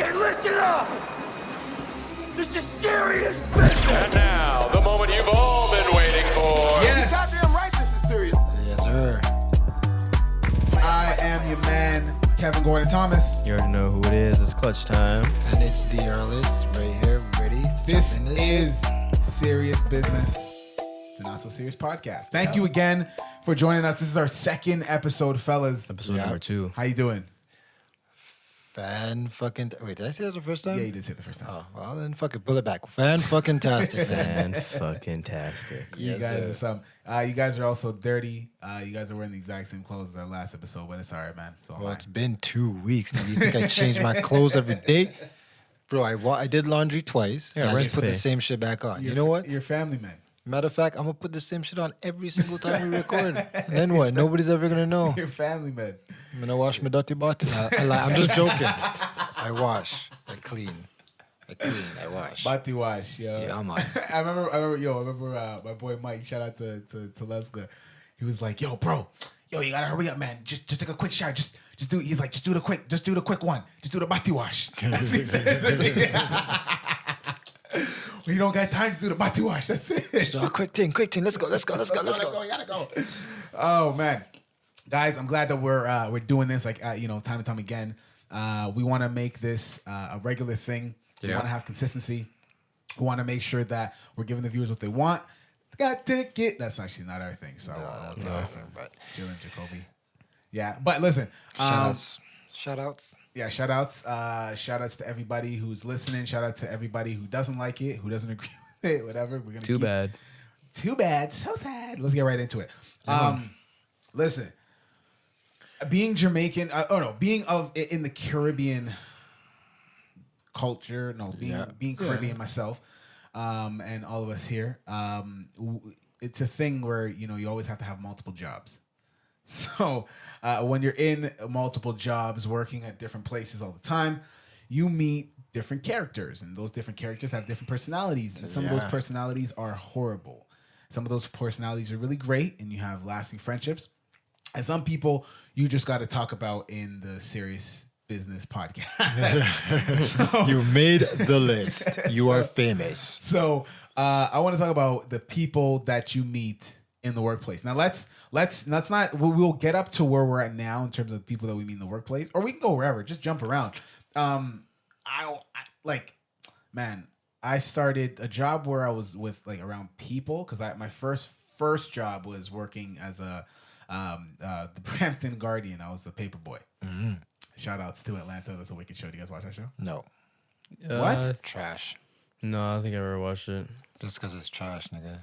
Okay, listen up! This is serious business! And now, the moment you've all been waiting for. Yes! Goddamn right this is serious! Yes, sir. I am your man, Kevin Gordon Thomas. You already know who it is. It's clutch time. And it's the Earlist right here, ready. This is Serious Business, the Not So Serious podcast. Thank you again for joining us. This is our second episode, fellas. Episode number 2. How you doing? Wait, did I say that the first time? Yeah, you did say it the first time. Oh, well, then fucking pull it back. Fan-fucking-tastic. Fan-fucking-tastic. You guys are some. You guys are also dirty. You guys are wearing the exact same clothes as our last episode, but it's all right, man. So Well, it's been 2 weeks. Now, you think I change my clothes every day? Bro, I did laundry twice, and I just put the same shit back on. You know what? You're family man. Matter of fact, I'm going to put the same shit on every single time we record. And then what? Nobody's ever going to know. You're family man. I'm going to wash my dirty body. I'm just joking. I wash. I clean. I wash. Bati wash, yo. Yeah, I'm on. I remember my boy Mike, shout out to Leska. He was like, yo, bro, you gotta hurry up, man. Just take a quick shower. Just do the quick one. Just do the bati wash. That's what he said to me. We don't got time to do the bati wash. That's it. So, quick thing. Let's go. Gotta go. Oh man, guys, I'm glad that we're doing this. Like time and time again. We want to make this a regular thing. We want to have consistency. We want to make sure that we're giving the viewers what they want. Got ticket. That's actually not our thing. So that's our thing. But Jill and Jacoby. Yeah, but listen. Shout outs. Yeah, shout outs. Shout outs to everybody who's listening. Shout out to everybody who doesn't like it, who doesn't agree with it, whatever. We're gonna Too bad. So sad. Let's get right into it. Listen, being Jamaican, being in the Caribbean culture, being Caribbean myself, and all of us here, it's a thing where you always have to have multiple jobs. So when you're in multiple jobs, working at different places all the time, you meet different characters, and those different characters have different personalities, and some of those personalities are horrible. Some of those personalities are really great, and you have lasting friendships. And some people you just got to talk about in the Serious Business podcast. So, you made the list. You are famous. So I want to talk about the people that you meet in the workplace. Now let's not. We'll get up to where we're at now in terms of the people that we meet in the workplace, or we can go wherever. Just jump around. I started a job where I was with around people because my first job was working as the Brampton Guardian. I was a paper boy. Mm-hmm. Shout outs to Atlanta. That's a wicked show. Do you guys watch that show? No. What? Trash. No, I don't think I ever watched it. Just because it's trash, nigga.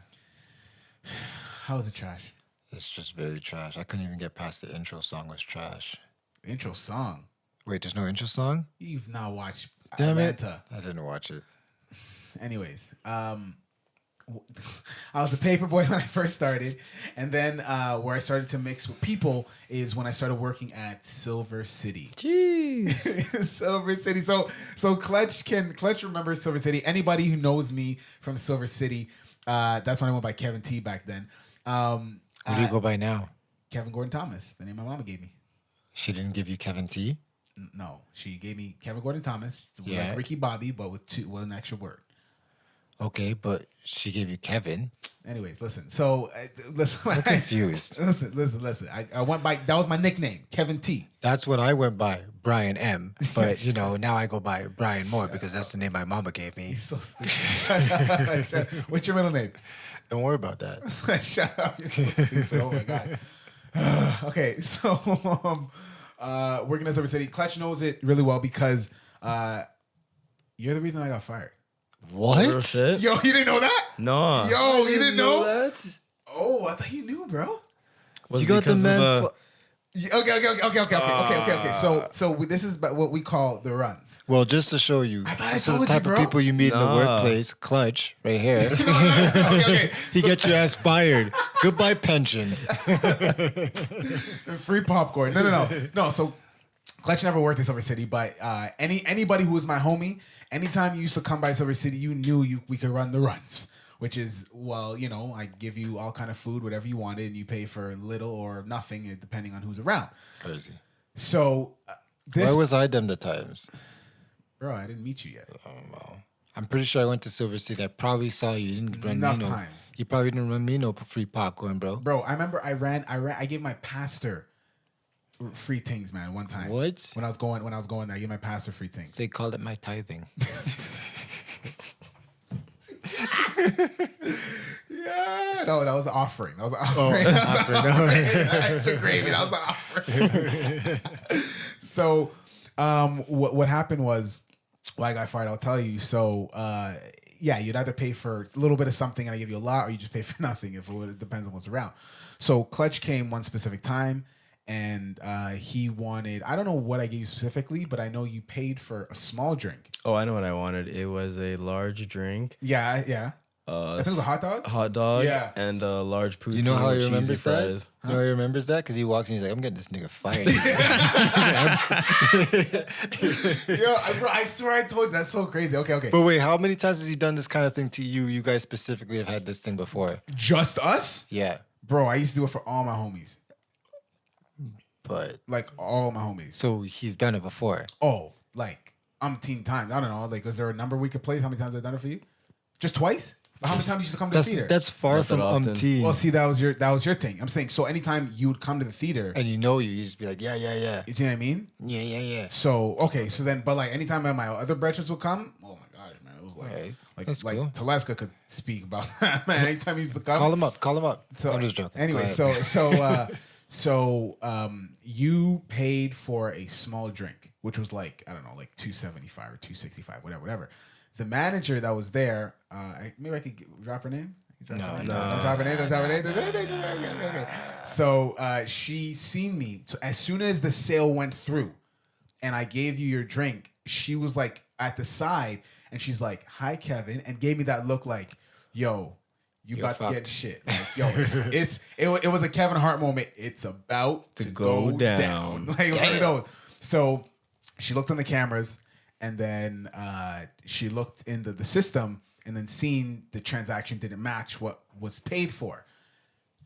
How is it trash? It's just very trash. I couldn't even get past the intro song. Was trash. Intro song? Wait, there's no intro song? You've not watched Damn Atlanta. it. I didn't watch it. Anyways, I was a paper boy when I first started, and then where I started to mix with people is when I started working at Silver City. Jeez. Silver City. So Clutch remembers Silver City. Anybody who knows me from Silver City, that's when I went by Kevin T back then. What do you go by now? Kevin Gordon Thomas, the name my mama gave me. She didn't give you Kevin T? No, she gave me Kevin Gordon Thomas, like Ricky Bobby, but with an extra word. Okay, but she gave you Kevin. Anyways, listen. So, listen. I'm confused. Listen. I went by, that was my nickname, Kevin T. That's what I went by, Brian M. But, now I go by Brian Moore because that's the name my mama gave me. You're so stupid. What's your middle name? Don't worry about that. Shut up. You're so stupid. Oh, my God. Okay, so working at Silver City. Clutch knows it really well because you're the reason I got fired. What? Yo, you didn't know that? No. Yo, you didn't know? that? Oh, I thought you knew, bro. Was you got the man. Okay. So this is what we call the runs. Well, just to show you, this is the type of people you meet in the workplace. Clutch, right here. Okay. He gets your ass fired. Goodbye pension. Free popcorn. No. So Clutch never worked in Silver City, but anybody who was my homie, anytime you used to come by Silver City, you knew we could run the runs. Which is, I give you all kind of food, whatever you wanted, and you pay for little or nothing, depending on who's around. Crazy. So, why was I them the times? Bro, I didn't meet you yet. I'm pretty sure I went to Silver City. I probably saw you. You didn't run Enough me no. times. You probably didn't run me no free popcorn, bro. Bro, I remember I gave my pastor free things, man, one time. What? When I was going there, I gave my pastor free things. They called it my tithing. Yeah, no, that was an offering. That was an offering. Extra gravy. That was an offering. So, what happened was, why I got fired, I'll tell you. So, yeah, you'd either pay for a little bit of something and I give you a lot, or you just pay for nothing. It depends on what's around. So, Clutch came one specific time, and he wanted. I don't know what I gave you specifically, but I know you paid for a small drink. Oh, I know what I wanted. It was a large drink. Yeah. I think it was a hot dog. Hot dog. Yeah. And a large poutine. You know how he with cheesy remembers that? fries. You know how he remembers that? Because he walks in, he's like, I'm getting this nigga fired. Bro, I swear I told you. That's so crazy. Okay. But wait, how many times has he done this kind of thing to you? You guys specifically have had this thing before. Just us? Yeah. Bro, I used to do it for all my homies. But Like, all my homies. so he's done it before. Oh, like, umpteen times. I don't know. Like, was there a number we could place? How many times I've done it for you? Just twice? How many times you used to come to the theater? That's far Not that from often. umpteen. Well, see, that was your thing. I'm saying, so anytime you would come to the theater, and you just be like, yeah. you know what I mean? Yeah. So, okay, so then, but like, anytime my other brethren would come, oh my gosh, man, it was like, Right. like That's cool. Teleska could speak about that, man. Anytime he used to come. Call him up. So, I'm just joking. Anyway, Go ahead. so you paid for a small drink, which was like, I don't know, like $2.75 or $2.65, whatever. The manager that was there, maybe I could drop her name. Don't drop her name. Okay. So she seen me. So as soon as the sale went through, and I gave you your drink, she was like at the side, and she's like, "Hi, Kevin," and gave me that look like, "Yo, you You're about to get fucked. shit." Like, yo, it was a Kevin Hart moment. It's about to go down. Like, one of those. So she looked on the cameras, and then she looked in the system, and then seen the transaction didn't match what was paid for.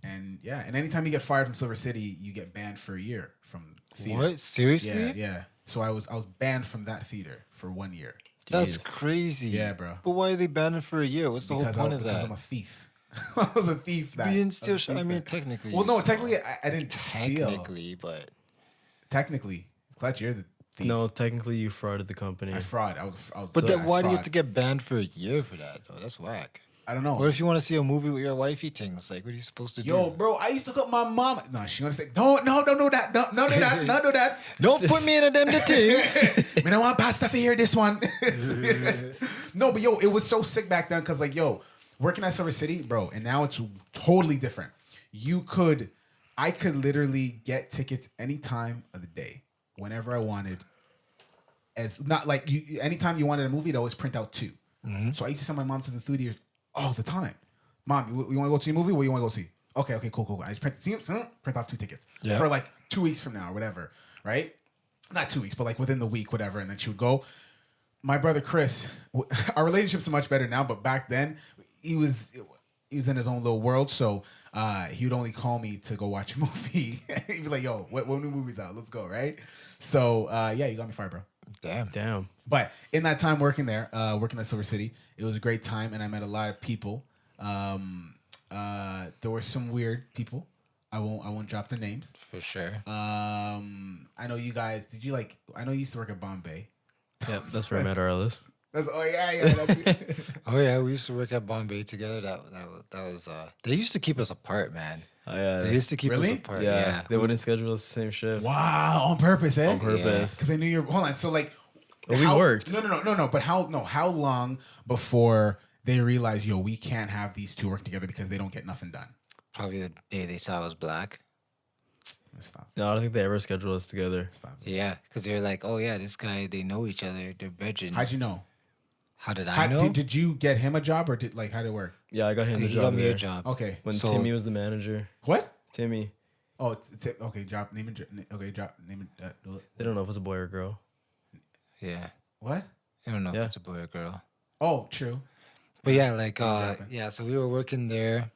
And yeah, and anytime you get fired from Silver City, you get banned for a year from theater. What? Seriously? Yeah. So I was banned from that theater for 1 year. That's crazy. Yeah, bro. But why are they banning for a year? What's the whole point of Because that? I'm a thief. I was a thief. You didn't steal shit. I mean, technically. Well, you no, stole. technically I didn't steal. Technically, Clutch, you're the thief. No, technically you frauded the company. I fraud. I was. But then why do you have fraud. to get banned for a year for that, though? That's whack. I don't know. What if you want to see a movie with your wifey things? Like, what are you supposed to Yo, do? bro, I used to cook my mom. No, she gonna say, don't do that. Don't do that. Don't put me in a them the things. We don't want pasta for here, this one. No, but yo, it was so sick back then because, like, yo, working at Silver City, bro, and now it's totally different. I could literally get tickets any time of the day, whenever I wanted. As not like you, anytime you wanted a movie, they'd always print out 2. Mm-hmm. So I used to send my mom to the theaters all the time. Mom, you want to go see a movie? What do you want to go see? Okay, cool. I just print off 2 tickets for like 2 weeks from now or whatever, right? Not 2 weeks, but like within the week, whatever. And then she would go. My brother Chris, our relationship's so much better now, but back then he was in his own little world. So he would only call me to go watch a movie. He'd be like, "Yo, what new movie's out? Let's go!" Right? So yeah, you got me fired, bro. Damn. But in that time working there, working at Silver City, it was a great time, and I met a lot of people. There were some weird people. I won't drop their names. For sure. I know you guys. I know you used to work at Bombay. Yeah, that's where I met Arliss. That's That's it. Oh yeah, we used to work at Bombay together. That was. They used to keep us apart, man. Oh, yeah. They used to keep Really? us apart. Yeah. Yeah. They wouldn't schedule us the same shift. Wow, on purpose, eh? On purpose. Because they knew you're. Hold on. So like, But we worked. No. But how long before they realized, yo, we can't have these two work together because they don't get nothing done? Probably the day they saw I was black. Stop. No, I don't think they ever scheduled us together. Yeah, because they're like, oh yeah, this guy, they know each other. They're veterans. How'd you know? How did I know? Did you get him a job or how'd it work? Yeah, I got him the He job got me there. a job. Okay. When So- Timmy was the manager. What? Timmy. Oh, okay. Drop name and okay. Drop name and They don't know if it's a boy or girl. Yeah. what? I don't know Yeah. if it's a boy or girl. Oh, true. But yeah, like, happened? yeah, so we were working there.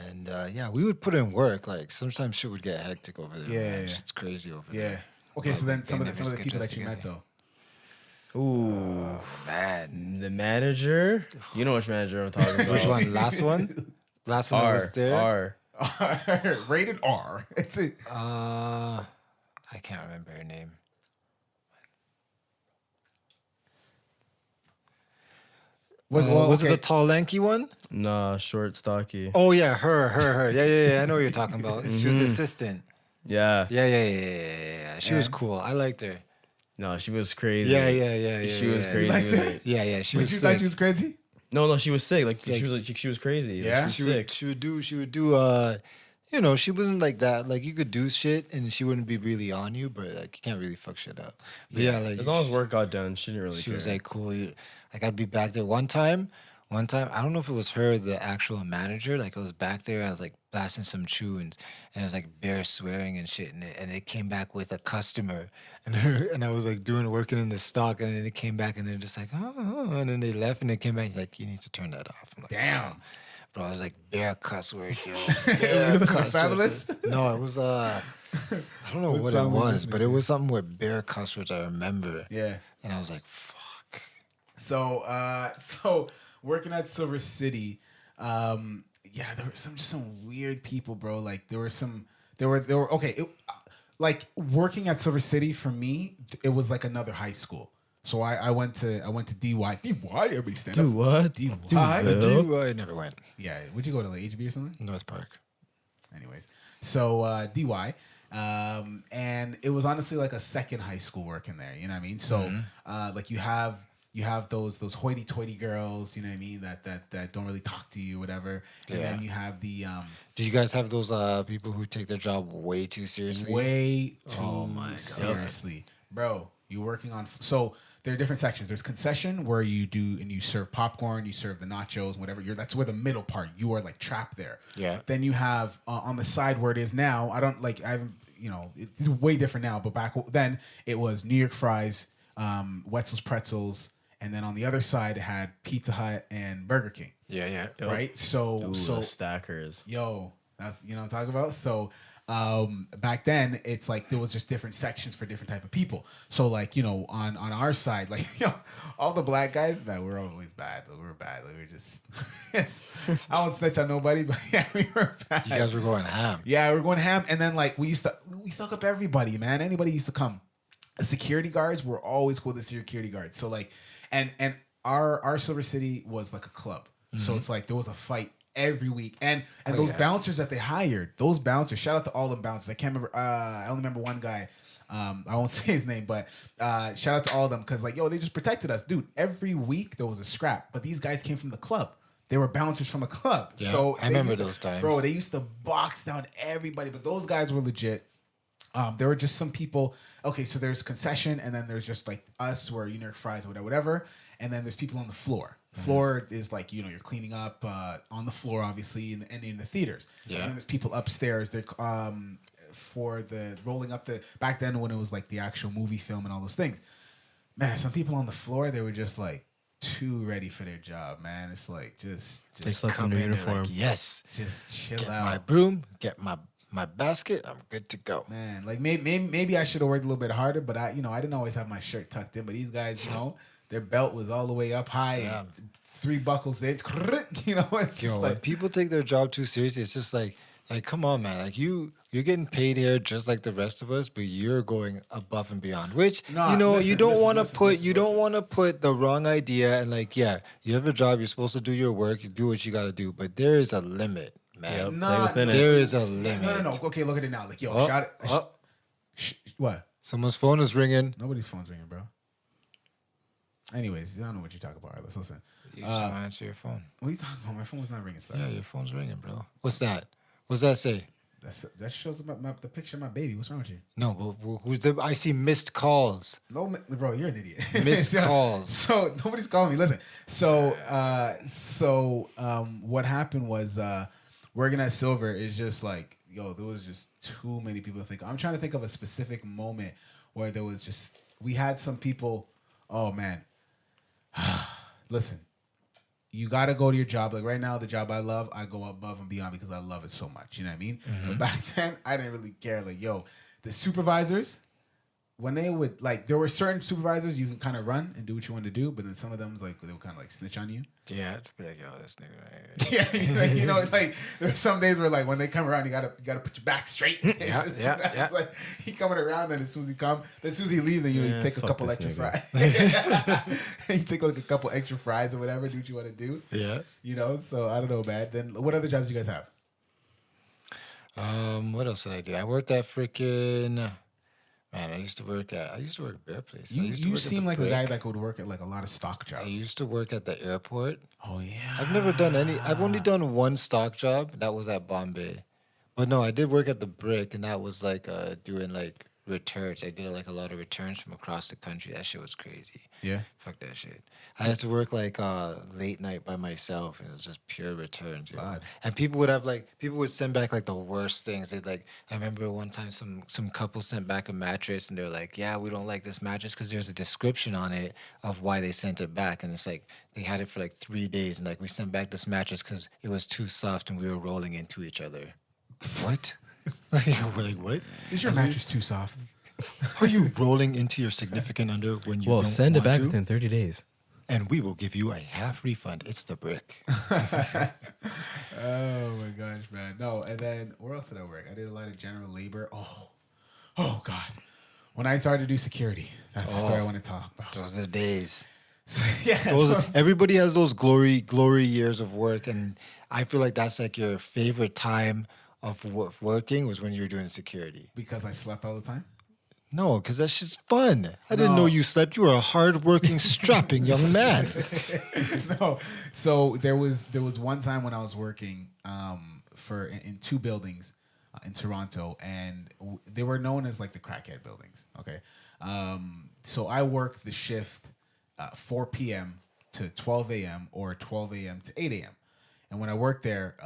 And yeah, we would put in work. Like, sometimes shit would get hectic over there. Yeah, man. yeah. It's crazy over Yeah. there. Okay, so then They some of never the people scheduled us that you met together. though. Ooh, Man. the manager. You know which manager I'm talking about. Which one? Last one? Last one that was there? R. Rated R. It's a, I can't remember her name. Was it the tall, lanky one? Nah, short, stocky. Oh, yeah, her. Yeah. I know what you're talking about. She was the assistant. Yeah. Yeah. She was cool. I liked her. No, she was crazy. Yeah. She was crazy. liked with her? it. Yeah, she but was you sick. thought she was crazy? No, she was sick. She was crazy. Yeah? She was sick. She would do she wasn't like that. Like you could do shit and she wouldn't be really on you, but like you can't really fuck shit up. But yeah, like As long as work got done, she didn't really she care. was like cool. Like I'd be back there one time, I don't know if it was her, the actual manager. Like I was back there, I was like blasting some tunes, and it was like bare swearing and shit. And it came back with a customer, and I was like working in the stock, and then it came back, and they're just like, oh, and then they left, and they came back like, you need to turn that off. I'm like, Damn. bro, I was like bare cuss words, yo. You listen to Fabulous? No, it was I don't know what it song was was, but it was something with bare cuss words. I remember. Yeah. And I was like, fuck. So working at Silver City, there were some weird people, bro. Like there were okay. Like working at Silver City for me, it was like another high school. So I went to DY. DY, everybody stand up. Do what? DY. I never went. Yeah, would you go to like HB or something? North Park. Anyways, so DY. And it was honestly like a second high school working there. You know what I mean? So like you have those hoity-toity girls, you know what I mean, that don't really talk to you, whatever. And Yeah. then you have the Did you guys have those people who take their job way too seriously? way too Oh my God. seriously, bro. You're working on so there are different sections. There's concession where you do and you serve popcorn, you serve the nachos, whatever. That's where the middle part. You are like trapped there. Yeah. Then you have on the side where it is now. I haven't. You know, it's way different now. But back then it was New York fries, Wetzel's pretzels, and then on the other side it had Pizza Hut and Burger King. Yeah. Right. So Ooh, so the stackers. yo, that's what I'm talking about. So back then it's like there was just different sections for different type of people. So like, you know, on our side, like all the black guys, man, we're always bad. We were bad. Like, we were just I won't snitch on nobody, but yeah, we were bad. You guys were going ham. Yeah, we were going ham, and then like we stuck up everybody, man. Anybody used to come. The security guards were always cool. The security guards. So like, and our Silver City was like a club. So it's like there was a fight every week, and those bouncers that they hired, those bouncers. Shout out to all them bouncers. I can't remember. I only remember one guy. I won't say his name, but shout out to all of them because like they just protected us, dude. Every week there was a scrap, but these guys came from the club. They were bouncers from a club. Yeah, So I remember used to- those times. bro. They used to box down everybody, but those guys were legit. There were just some people. Okay, so there's concession, and then there's just like us, who are New York fries, or whatever. And then there's people on the floor. Floor is like you're cleaning up on the floor, obviously, and in the theaters. Yeah. And then there's people upstairs. They're for the rolling up the back then when it was like the actual movie film and all those things. Man, some people on the floor, they were just like too ready for their job, man. It's like just They slept in Come their in, they're uniform. like, yes. just chill Get out. my broom, get my basket, I'm good to go. Man, like maybe I should have worked a little bit harder, but I didn't always have my shirt tucked in. But these guys, their belt was all the way up high, and 3 buckles in. It's Yo, when like people take their job too seriously, it's just like come on, man. Like you're getting paid here just like the rest of us, but you're going above and beyond. Which Nah, you listen, don't listen, want to listen, put listen, you don't want to put the wrong idea and like you have a job, you're supposed to do your work, you do what you got to do, but there is a limit, man. Yep. Nah, Play within it. There is a limit. no. Okay, look at it now. Like yo, Oh, shout it. oh. What? Someone's phone is ringing. Nobody's phone's ringing, bro. Anyways, I don't know what you're talking about. All right, let's listen. You just want to answer your phone. What are you talking about? My phone was not ringing. Stuff. Yeah, your phone's ringing, bro. What's that? What's that say? That shows the picture of my baby. What's wrong with you? No, but who's the? I see missed calls. No, bro, you're an idiot. Missed calls. So nobody's calling me. Listen. So what happened was working at Silver is just like there was just too many people to think. I'm trying to think of a specific moment where there was just we had some people. Oh man, listen. You got to go to your job. Like right now, the job I love, I go above and beyond because I love it so much. You know what I mean? But back then, I didn't really care. Like, the supervisors, when they would like, there were certain supervisors you can kind of run and do what you want to do, but then some of them was like they would kind of like snitch on you. Yeah, to be like, yo, this nigga. Yeah, it's like there's some days where like when they come around, you gotta put your back straight. Yeah. It's like he coming around, and as soon as he comes, as soon as he leaves, then you take a fuck couple this extra nigga. fries. You take like a couple extra fries or whatever, do what you want to do. Yeah. So I don't know, man. Then what other jobs do you guys have? What else did I do? I worked at freaking. Man, I used to work at Bear Place. You seem like a guy that would work at like a lot of stock jobs. I used to work at the airport. Oh yeah. I've never done any. I've only done one stock job. That was at Bombay. But no, I did work at the Brick, and that was like doing like returns. I did like a lot of returns from across the country. That shit was crazy. Yeah. Fuck that shit. I had to work like late night by myself, and it was just pure returns. You know? God. And people would send back like the worst things. They'd like, I remember one time some couple sent back a mattress, and they're like, yeah, we don't like this mattress because there's a description on it of why they sent it back, and it's like they had it for like 3 days, and like we sent back this mattress because it was too soft and we were rolling into each other. What? We're like, what? Is your mattress too soft? Are you rolling into your significant under when you Well, don't send it want back to? within 30 days. And we will give you a half refund. It's the Brick. Oh my gosh, man. No, and then where else did I work? I did a lot of general labor. Oh God. When I started to do security, that's the story I want to talk about. Those are the days. So, yeah. Everybody has those glory years of work, and I feel like that's like your favorite time of working was when you were doing security. Because I slept all the time? No, because that shit's fun. I didn't know you slept. You were a hardworking, strapping young man. No. So there was one time when I was working in two buildings in Toronto, and they were known as like the crackhead buildings. Okay. So I worked the shift 4 p.m. to 12 a.m. or 12 a.m. to 8 a.m. And when I worked there,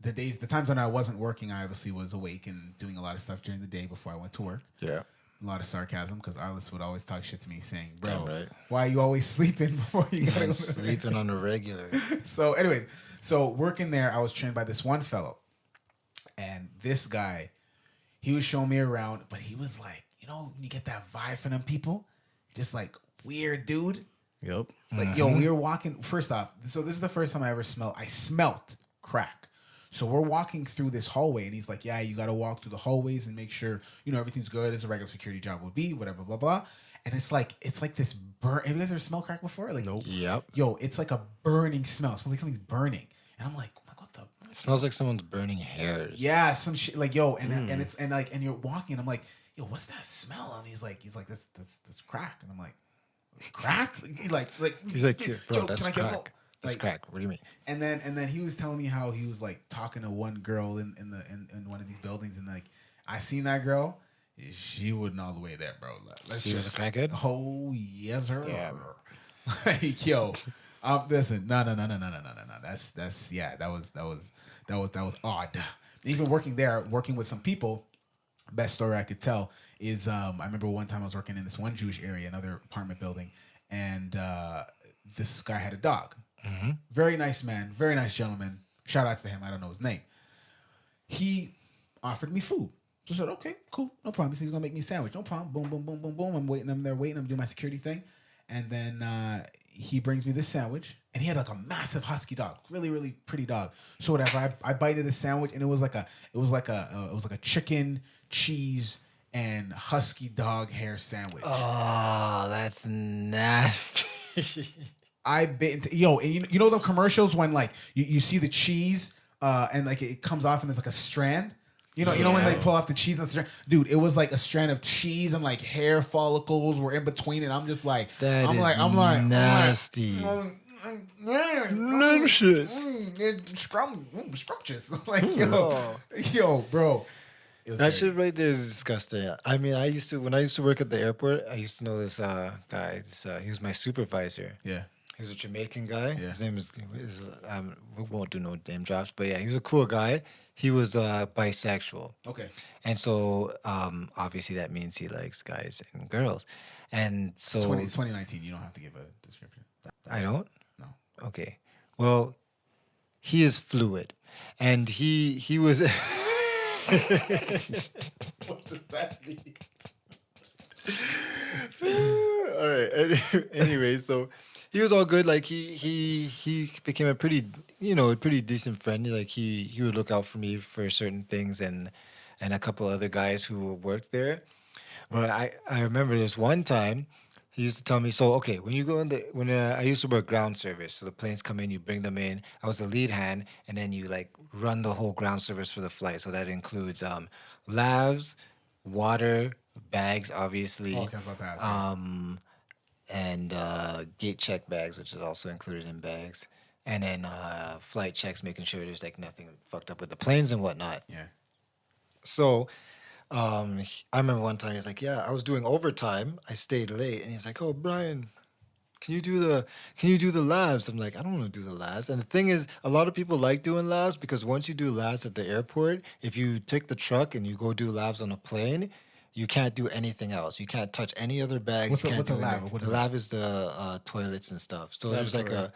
the times when I wasn't working, I obviously was awake and doing a lot of stuff during the day before I went to work. Yeah. A lot of sarcasm because Arliss would always talk shit to me saying, bro, Damn right. why are you always sleeping before you gotta go to Sleeping on a regular. So anyway, working there, I was trained by this one fellow. And this guy, he was showing me around, but he was like, when you get that vibe from them people, just like weird dude. Yep. Like, yo, we were walking, first off, so this is the first time I smelt crack. So we're walking through this hallway, and he's like, yeah, you got to walk through the hallways and make sure, everything's good as a regular security job would be, whatever, blah, blah. And it's like this burn. Have you guys ever smelled crack before? Like, Nope. Yep. Yo, it's like a burning smell. It smells like something's burning. And I'm like, what the? It smells like someone's burning hairs. Yeah, some shit. Like, yo, and you're walking, and I'm like, yo, what's that smell? And he's like, this crack. And I'm like, crack? He's like, bro, that's can I get a little? crack. That's crack. What do you mean? And then he was telling me how he was like talking to one girl in one of these buildings, and like I seen that girl, she wasn't all the way there, bro. She was a crackhead? Oh yes, sir. Yeah. Like, yo, listen, no. That was odd. Even working there, working with some people. Best story I could tell is I remember one time I was working in this one Jewish area, another apartment building, and this guy had a dog. Mm-hmm. Very nice man, very nice gentleman. Shout out to him. I don't know his name. He offered me food. So I said, okay, cool, no problem. He said he's gonna make me a sandwich. No problem. Boom, boom, boom, boom, boom. I'm waiting. I'm there waiting. I'm doing my security thing, and then he brings me this sandwich. And he had like a massive husky dog, really, really pretty dog. So whatever, I bite into the sandwich, and it was like a chicken, cheese, and husky dog hair sandwich. Oh, that's nasty. I bit into and you know the commercials when like you see the cheese and like it comes off and there's like a strand. You know when they pull off the cheese and the strand, dude. It was like a strand of cheese and like hair follicles were in between, and I'm just like, I'm like nasty. Scrumptious. Like yo, bro. That shit right there is disgusting. I mean, when I used to work at the airport, I used to know this guy. He was my supervisor. Yeah. He was a Jamaican guy. Yeah. His name is we won't do no name drops, but yeah, he was a cool guy. He was bisexual. Okay. And so obviously that means he likes guys and girls. And so it's 2019. You don't have to give a description. I don't? No. Okay. Well, he is fluid. And he was What does that mean? All right. Anyway, so he was all good. Like he became a pretty decent friend. Like he would look out for me for certain things and a couple other guys who worked there. But I remember this one time he used to tell me, so okay, when you go in when I used to work ground service, so the planes come in, you bring them in. I was the lead hand, and then you like run the whole ground service for the flight. So that includes lavs, water, bags, obviously. Okay, I was about to ask. And gate check bags, which is also included in bags, and then flight checks, making sure there's like nothing fucked up with the planes and whatnot. Yeah. So I remember one time he's like, "Yeah, I was doing overtime. I stayed late," and he's like, "Oh, Brian, can you do the labs?" I'm like, "I don't want to do the labs." And the thing is, a lot of people like doing labs because once you do labs at the airport, if you take the truck and you go do labs on a plane, you can't do anything else. You can't touch any other bags. What's You the- can't what's a do lab? anything. What is The that? lab is the toilets and stuff. So there's like a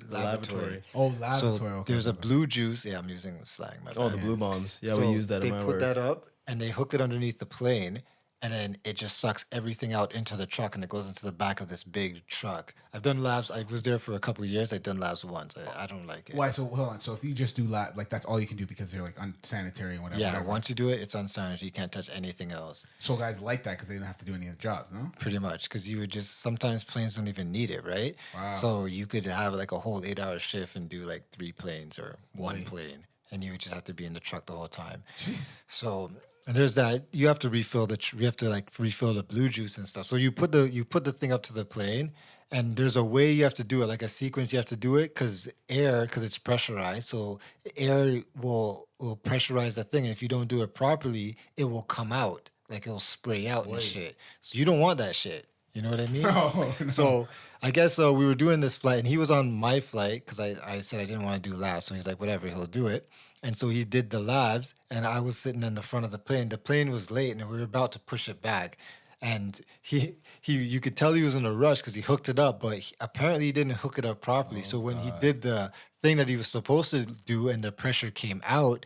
laboratory. Oh, laboratory. So Okay, there's a okay. blue juice. Yeah, I'm using slang. My Oh, bad. the blue bombs. Yeah, So we use that they in my put work. that up and they hook it underneath the plane, and then it just sucks everything out into the truck, and it goes into the back of this big truck. I've done labs. I was there for a couple of years. I've done labs once. I don't like it. Why? So hold on. So if you just do lab, like that's all you can do because they're like unsanitary and whatever. Yeah, whatever. once you do it, it's unsanitary. You can't touch anything else. So guys like that because they don't have to do any of the jobs, no? Pretty much, because you would just sometimes planes don't even need it, right? Wow. So you could have like a whole 8-hour shift and do like 3 planes or one plane, and you would just have to be in the truck the whole time. Jeez. So and there's that. You have to refill you have to like refill the blue juice and stuff. So you put the thing up to the plane, and there's a way you have to do it, like a sequence you have to do it, because it's pressurized. So air will pressurize the thing, and if you don't do it properly, it will come out, like it'll spray out and shit. So you don't want that shit. You know what I mean? No. So I guess we were doing this flight, and he was on my flight because I said I didn't want to do labs. So he's like, whatever, he'll do it. And so he did the labs, and I was sitting in the front of the plane. The plane was late, and we were about to push it back. And you could tell he was in a rush because he hooked it up, but apparently he didn't hook it up properly. So when he did the thing that he was supposed to do, and the pressure came out,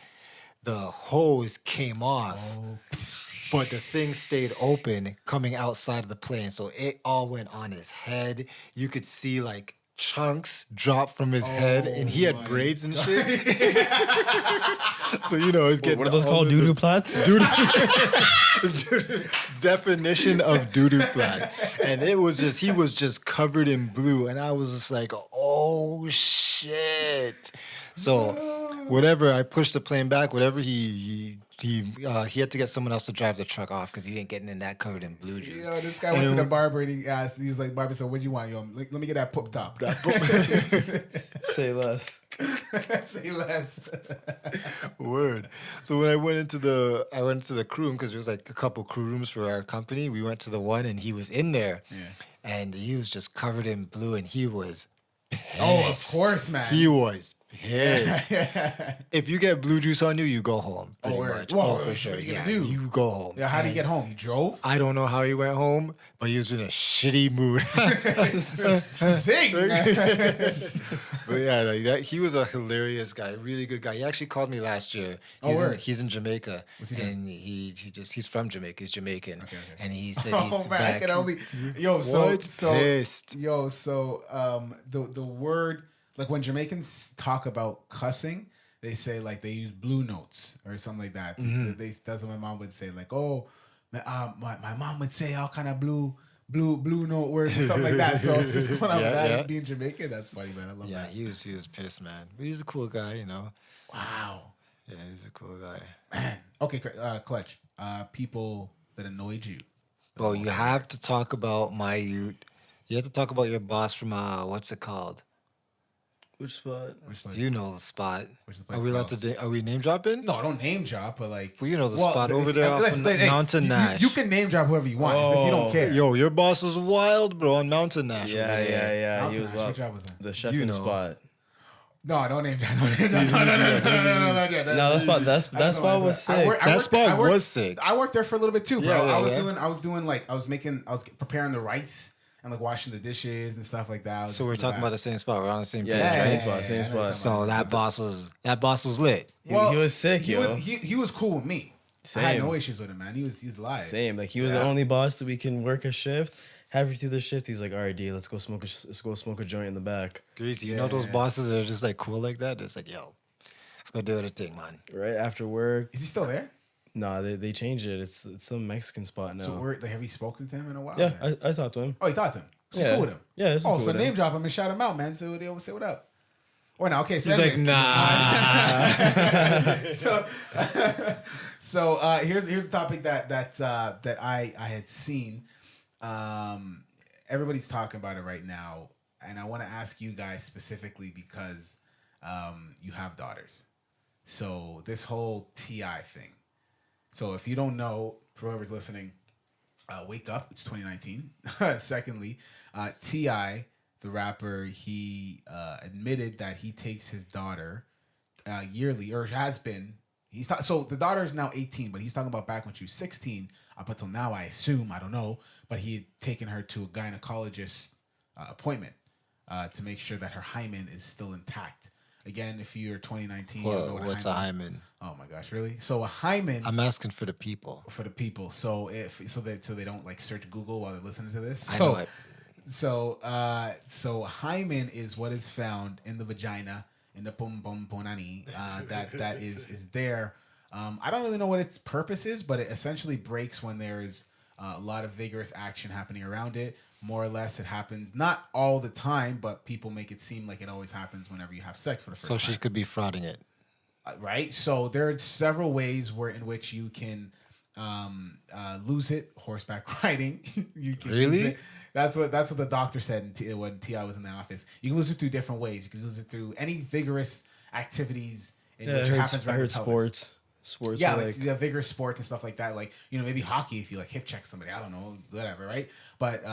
the hose came off, but the thing stayed open coming outside of the plane. So it all went on his head. You could see like chunks drop from his head, and he had braids and shit. So it's getting What are those all called? of the- Doo-doo plats? definition of doo-doo flat. And he was just covered in blue, and I was just like, oh shit. So whatever, I pushed the plane back, whatever he had to get someone else to drive the truck off because he ain't getting in that covered in blue juice. Yo, this guy went to the barber and he asked, he's like, barber, so what do you want? Yo, let me get that pup top. Say less. Say less. Word. So when I went into the crew room, because there was like a couple crew rooms for our company, we went to the one and he was in there. Yeah. And he was just covered in blue, and he was pissed. Oh, of course, man. He was pissed. If you get blue juice on you, you go home. Pretty word. much. Whoa, Oh, for what sure. are you Yeah, gonna do? you go home. Yeah, how did he And get home? He drove? I don't know how he went home, but he was in a shitty mood. Sing. But yeah, like that, he was a hilarious guy, really good guy. He actually called me last year. Word. He's in Jamaica, What's he doing? and he's from Jamaica. He's Jamaican, Okay. and he said Oh he's man, I back. can only Pissed. the word, like when Jamaicans talk about cussing, they say like they use blue notes or something like that. That's what my mom would say. Like, oh, my mom would say all kind of blue note words or something like that. So just going out that being Jamaican, that's funny, man. I love Yeah, that. he was pissed, man. But he's a cool guy, Wow, Yeah, he's a cool guy. man. Okay, Clutch. People that annoyed you. Bro, you have to talk about you have to talk about your boss from what's it called? Which spot? Which place? You know the spot. Which the Are place we allowed called? to? Are we name dropping? No, don't name drop, but like, Well, you know the spot over there off let's- hey, Mountain you- Nash. You can name drop whoever you want if you don't care. Yo, your boss was wild, bro, on Mountain Nash. over Yeah. Mountain He was Nash, what wild. job was that? The chef You in know. spot. No, don't name drop. No, No, that spot was sick. That spot was sick. I worked there for a little bit too, bro. Yeah, yeah, I was yeah. doing like I was preparing the rice and like washing the dishes and stuff like that. I was So just we're in the talking back. about the same spot. We're on the same page. Yeah, right? same spot. So that boss was lit. He was sick, he yo. Was, he was cool with me. I had Same. no issues with him, man. He's live. Same. Like he was the only boss that we can work a shift. Halfway through the shift, he's like, "All right, D, let's go smoke a joint in the back." Greasy. You know those bosses that are just like cool like that? It's like, yo, let's go do the thing, man. Right after work. Is he still there? Nah, they changed it. It's some Mexican spot now. So have you spoken to him in a while? yeah, man? I talked to him. Oh, you talked to him. So Yeah. cool with him. Yeah, it's Oh, cool so with name him. drop him and shout him out, man. Say what up. Or now, okay. So He's like, anyways. nah. So here's the topic that I had seen. Everybody's talking about it right now, and I want to ask you guys specifically because you have daughters. So this whole TI thing. So if you don't know, for whoever's listening, wake up. It's 2019. Secondly, TI, the rapper, he admitted that he takes his daughter yearly, or has been. So the daughter is now 18, but he's talking about back when she was 16 up until now, I assume. I don't know. But he had taken her to a gynecologist appointment to make sure that her hymen is still intact. Again, if you're 2019, you don't know What's a hymen? Oh my gosh, really? So a hymen. I'm asking for the people. For the people. So they don't like search Google while they're listening to this. I know it. So hymen is what is found in the vagina, in the pum pum ponani, that is there. I don't really know what its purpose is, but it essentially breaks when there's a lot of vigorous action happening around it. More or less, it happens not all the time, but people make it seem like it always happens whenever you have sex for the first time. So she could be frauding it. Right? So there are several ways in which you can lose it. Horseback riding. You can Really? lose it. That's what the doctor said when T.I. was in the office. You can lose it through different ways. You can lose it through any vigorous activities in which it happens I around heard your pelvis. sports. Sports. Yeah, are like vigorous sports and stuff like that. Like, maybe hockey if you like hip check somebody. I don't know, whatever, right? But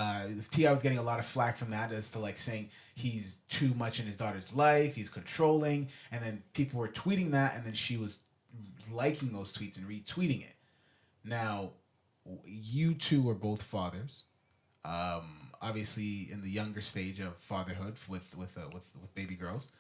T.I. was getting a lot of flack from that as to like saying he's too much in his daughter's life, he's controlling, and then people were tweeting that, and then she was liking those tweets and retweeting it. Now, you two are both fathers, obviously in the younger stage of fatherhood with baby girls.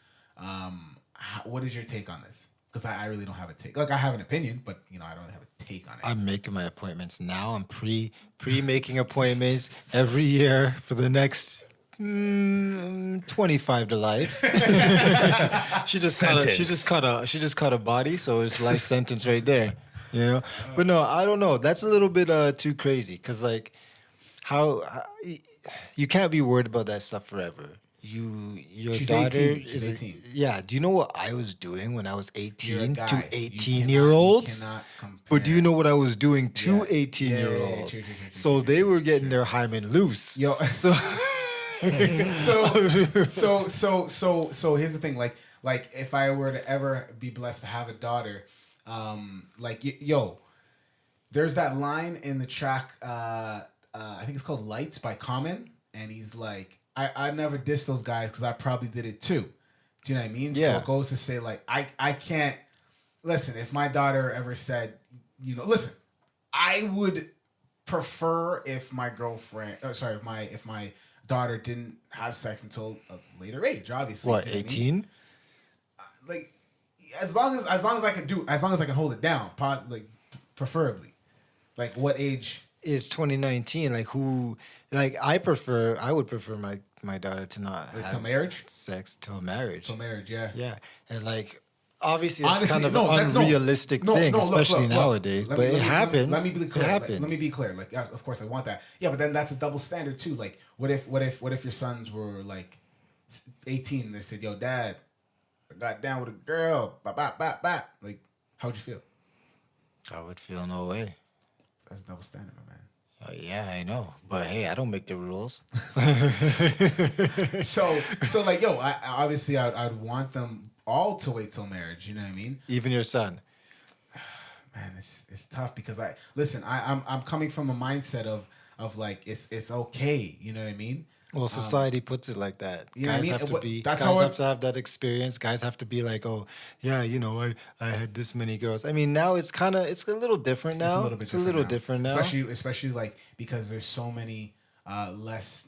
What is your take on this? Because I really don't have a take. Like, I have an opinion, but I don't really have a take on it. I'm making my appointments now. I'm pre-making appointments every year for the next 25 to life. She just caught a body, so it's life sentence right there. But no, I don't know. That's a little bit too crazy because like how you can't be worried about that stuff forever. Your She's daughter 18. is She's 18. Yeah. Do you know what I was doing when I was 18 You're a to guy. 18-year-olds? You cannot compare. But do you know what I was doing to Yeah. 18-year-olds? True. So they were getting their hymen loose. Yo, So so here's the thing. Like if I were to ever be blessed to have a daughter, there's that line in the track. I think it's called "Lights" by Common, and he's like, I never diss those guys because I probably did it too. Do you know what I mean? Yeah. So it goes to say like I can't listen. If my daughter ever said, listen, I would prefer if my girlfriend, if my daughter didn't have sex until a later age. Obviously, what, you know 18? like as long as I can hold it down, preferably. Like what age? It's 2019. Like I would prefer my daughter to not have till marriage? sex till marriage. Till marriage, yeah. Yeah, and like obviously it's Honestly, kind of no, an unrealistic thing, look, especially look. nowadays. Let But me- it happens. Let me be clear. It happens. Let me be clear. Like, of course, I want that. Yeah, but then that's a double standard too. Like, what if your sons were like 18 and they said, "Yo, Dad, I got down with a girl." Bop, bop, bop, bop. Like, how would you feel? I would feel no way. That's double standard, my man. Yeah, I know. But hey, I don't make the rules. So like, yo, I'd want them all to wait till marriage. You know what I mean? Even your son. Man, it's tough because I'm coming from a mindset of like it's okay. You know what I mean? Well, society puts it like that. You know what I Guys mean? have to But be. that's Guys how have to have that experience. Guys have to be like, oh, yeah, I had this many girls. I mean, now it's a little different now. It's a little bit different now. Especially like because there's so many less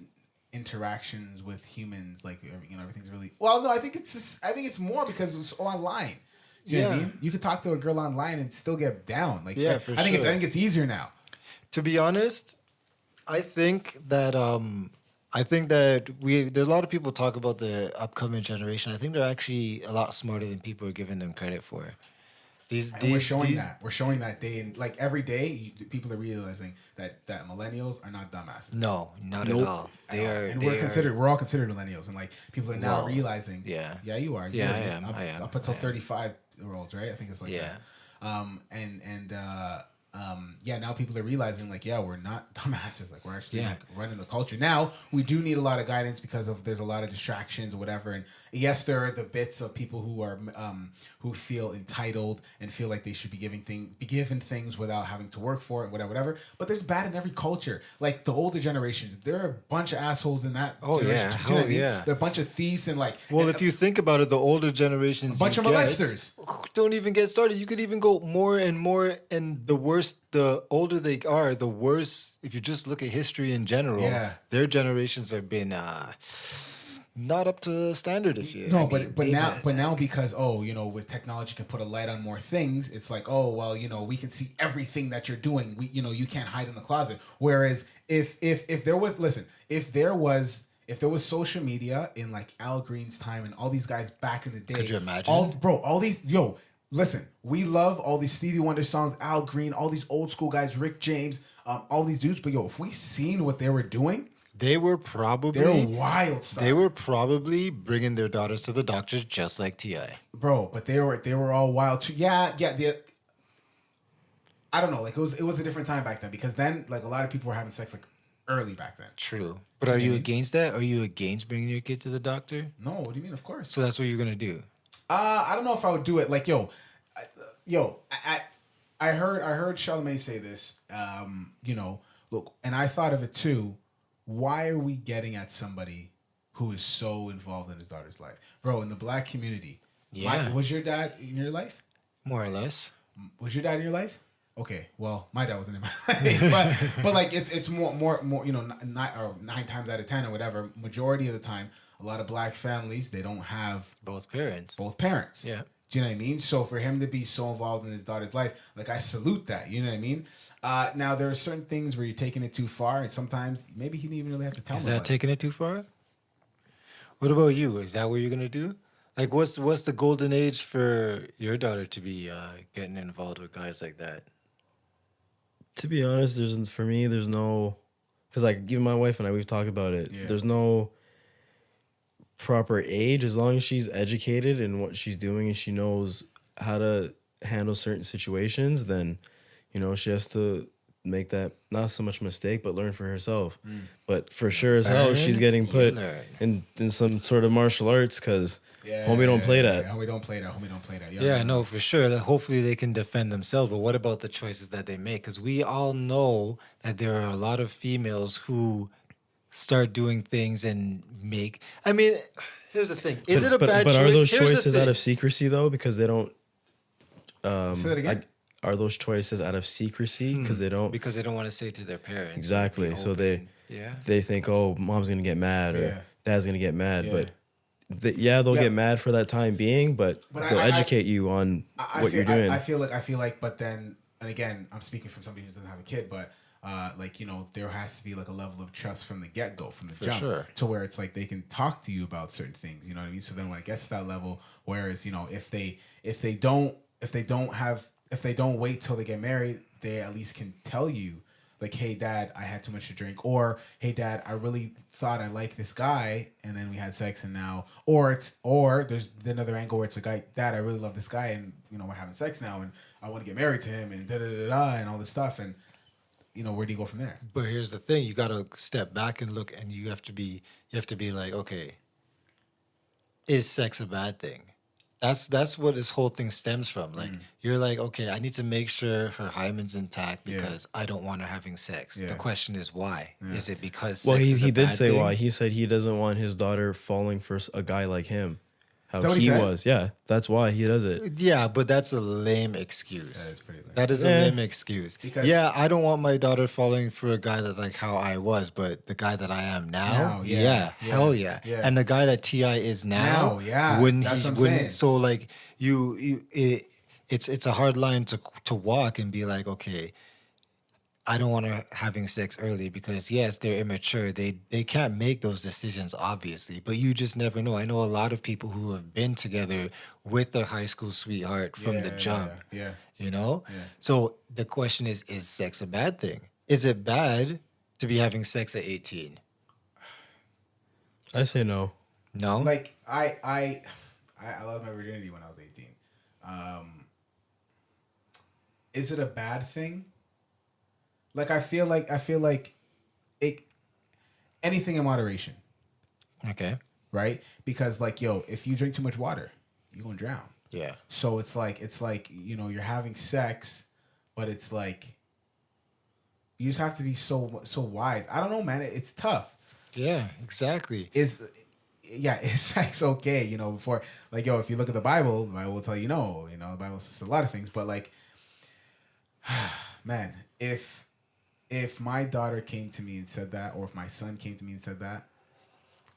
interactions with humans. Like everything's really well. No, I think it's more because it's online. Do you know what I mean? You could talk to a girl online and still get down. Like, Yeah, for I think sure. it's easier now. To be honest, I think that there's a lot of people talk about the upcoming generation. I think they're actually a lot smarter than people are giving them credit for. And we're showing that. We're showing that day, and like every day, people are realizing that millennials are not dumbasses. No, not at all. They are, and they are- we're all considered millennials, and like people are now Well, realizing. yeah. Yeah, you are. Yeah, You are. I am. I am. Up until 35-year-olds, right? I think it's like Yeah. that. Yeah, now people are realizing like, yeah, we're not dumbasses. Like, we're actually like running the culture. Now we do need a lot of guidance because there's a lot of distractions or whatever. And yes, there are the bits of people who are who feel entitled and feel like they should be given things without having to work for it, whatever. But there's bad in every culture. Like the older generations, there are a bunch of assholes in that generation. yeah. Do you know what I mean? Yeah. There are a bunch of thieves and like. Well, and, if you think about it, the older generations, a bunch of molesters. Don't even get started. You could even go more and more, and the worse, the older they are, the worse. If you just look at history in general, their generations have been not up to standard. If you but now because with technology can put a light on more things, it's like, oh well, we can see everything that you're doing. You can't hide in the closet. Whereas if there was social media in like Al Green's time and all these guys back in the day, could you imagine? Listen, we love all these Stevie Wonder songs, Al Green, all these old school guys, Rick James, all these dudes. But if we seen what they were doing, they're wild stuff. They were probably bringing their daughters to the doctors just like T.I. Bro, but they were all wild too. Yeah. I don't know. Like it was a different time back then because then like a lot of people were having sex like early back then. True. But are you against that? Are you against bringing your kid to the doctor? No, what do you mean? Of course. So that's what you're gonna do. I don't know if I would do it. Like, I heard Charlamagne say this. Look, and I thought of it too. Why are we getting at somebody who is so involved in his daughter's life, bro? In the black community, was your dad in your life? More or less. Was your dad in your life? Okay, well, my dad wasn't in my life, but like it's more 9 times out of 10 or whatever. Majority of the time, a lot of black families they don't have Both parents. Yeah. Do you know what I mean? So for him to be so involved in his daughter's life, like I salute that. You know what I mean? Now there are certain things where you're taking it too far, and sometimes maybe he didn't even really have to tell. Is that taking it too far? What about you? Is that what you're gonna do? Like, what's the golden age for your daughter to be getting involved with guys like that? To be honest, there's no, because like even my wife and I, we've talked about it. Yeah. There's no proper age as long as she's educated in what she's doing and she knows how to handle certain situations. Then, she has to make that not so much mistake, but learn for herself. But for sure as hell, she's getting put in some sort of martial arts because homie don't play that. Homie don't play that. Yeah, no, for sure. That hopefully they can defend themselves. But what about the choices that they make? Because we all know that there are a lot of females who start doing things and make. I mean, here's the thing: is it a bad choice? But are those choices out of secrecy though? Because they don't. Say that again. Are those choices out of secrecy because they don't? Because they don't want to say it to their parents. Exactly. So they think, oh, mom's gonna get mad or dad's gonna get mad, but. They'll get mad for that time being, but they'll educate you on what you're doing. I feel like, but then, and again, I'm speaking from somebody who doesn't have a kid, but there has to be like a level of trust from the get-go, from the jump, to where it's like they can talk to you about certain things. You know what I mean? So then when it gets to that level, whereas if they don't wait till they get married, they at least can tell you. Like, hey, Dad, I had too much to drink. Or, hey, Dad, I really thought I liked this guy, and then we had sex, and now... Or there's another angle where it's like, Dad, I really love this guy, and, we're having sex now, and I want to get married to him, and da-da-da-da, and all this stuff, and, where do you go from there? But here's the thing. You got to step back and look, and you have to be like, okay, is sex a bad thing? That's what this whole thing stems from. Like, you're like, okay, I need to make sure her hymen's intact because I don't want her having sex. The question is why? Is it because he did say thing? why. He said he doesn't want his daughter falling for a guy like him. how that what he he said? was. Yeah, that's why he does it. Yeah, but that's a lame excuse. That is pretty lame. That is a Yeah. lame excuse. Because- yeah, I don't want my daughter falling for a guy that's like how I was, but the guy that I am now, hell yeah. yeah. And the guy that Ti is now, wouldn't that's he? what I'm Wouldn't saying. so like it's a hard line to walk and be like, okay, I don't want her having sex early because yes, they're immature. They can't make those decisions, obviously. But you just never know. I know a lot of people who have been together with their high school sweetheart from the jump. Yeah. You know? Yeah. So the question is sex a bad thing? Is it bad to be having sex at 18? I say no. No? Like I lost my virginity when I was 18. Is it a bad thing? Like I feel like it anything in moderation, Okay. right? Because like if you drink too much water, you're gonna drown. Yeah. So it's like you're having sex, but it's like you just have to be so wise. I don't know, man. It's tough. Yeah, exactly. Is sex okay? Before like if you look at the Bible will tell you no. The Bible says a lot of things, but like, man, if my daughter came to me and said that, or if my son came to me and said that,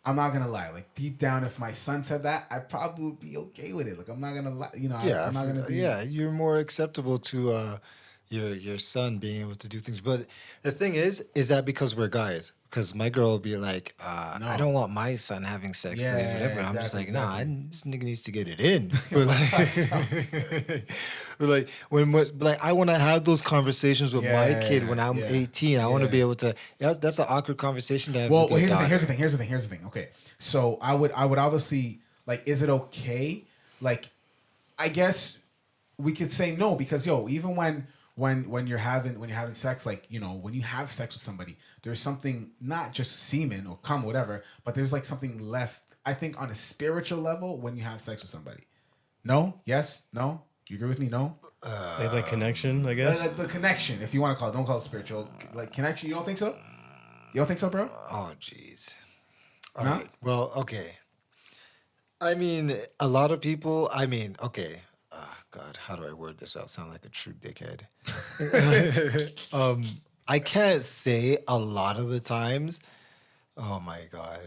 I'm not gonna lie. Like deep down, if my son said that, I probably would be okay with it. Like I'm not gonna lie. I'm not gonna be. Yeah, you're more acceptable to your son being able to do things. But the thing is that because we're guys? Because my girl will be like, I don't want my son having sex today, whatever. I'm just like, nah, this nigga needs to get it in. But like, I want to have those conversations with my kid when I'm 18. I want to be able to. That's an awkward conversation to have. Well, with here's your the thing. Here's the thing. Okay, so I would obviously like, is it okay? Like, I guess we could say no because even when you're having sex, like when you have sex with somebody, there's something, not just semen or cum, whatever, but there's like something left. I think on a spiritual level when you have sex with somebody. No? Yes? No? You agree with me? No? Like that connection, I guess. The connection, if you want to call it, don't call it spiritual. Like connection. You don't think so? You don't think so, bro? Oh, jeez. All No? right. Well, okay. I mean, a lot of people. I mean, okay. God, how do I word this without sound like a true dickhead? I can't say a lot of the times. Oh my God.